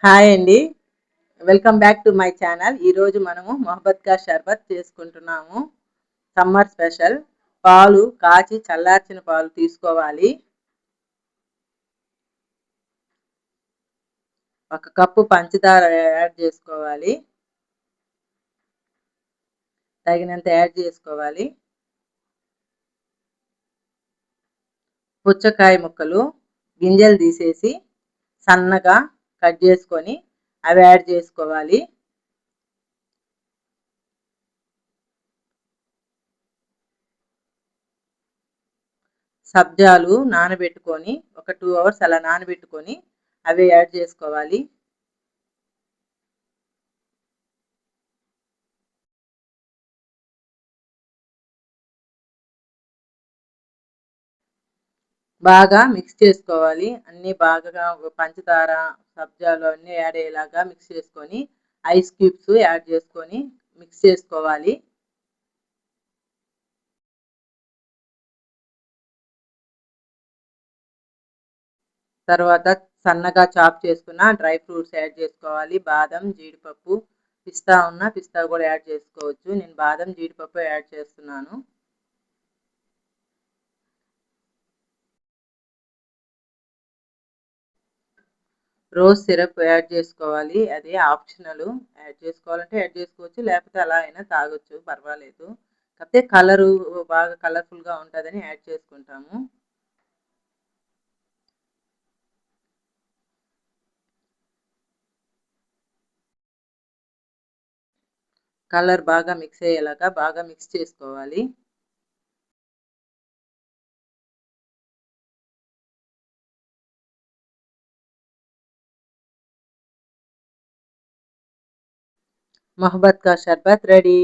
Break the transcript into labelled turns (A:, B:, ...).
A: Hi అండి. Welcome back to my channel. ఈరోజు మనము మొహబ్బత్ కా షర్బత్ చేసుకుంటున్నాము. Summer special. పాలు కాచి చల్లార్చిన పాలు తీసుకోవాలి. ఒక కప్పు పంచదార యాడ్ చేసుకోవాలి. తగినంత యాడ్ చేసుకోవాలి. పుచ్చకాయ ముక్కలు గింజలు తీసేసి సన్నగా కట్ చేసుకొని అవి యాడ్ చేసుకోవాలి. సబ్జాలు నానబెట్టుకొని ఒక 2 అవర్స్ అలా నానబెట్టుకొని అవి యాడ్ చేసుకోవాలి. బాగా మిక్స్ చేసుకోవాలి. అన్నీ బాగా పంచదార, సబ్జాలు అన్నీ యాడ్ అయ్యేలాగా మిక్స్ చేసుకొని, ఐస్ క్యూబ్స్ యాడ్ చేసుకొని మిక్స్ చేసుకోవాలి. తర్వాత సన్నగా చాప్ చేసుకున్న డ్రై ఫ్రూట్స్ యాడ్ చేసుకోవాలి. బాదం, జీడిపప్పు, పిస్తా కూడా యాడ్ చేసుకోవచ్చు. నేను బాదం, జీడిపప్పు యాడ్ చేస్తున్నాను. రోజ్ సిరప్ యాడ్ చేసుకోవాలి. అది ఆప్షనల్. యాడ్ చేసుకోవాలంటే యాడ్ చేసుకోవచ్చు. లేకపోతే అలా అయినా తాగొచ్చు, పర్వాలేదు. కాకపోతే కలరు బాగా కలర్‌ఫుల్‌గా ఉంటదని యాడ్ చేసుకుంటాము. కలర్ బాగా మిక్స్ అయ్యేలాగా బాగా మిక్స్ చేసుకోవాలి. మొహబ్బత్ కా షర్బత్ రెడీ.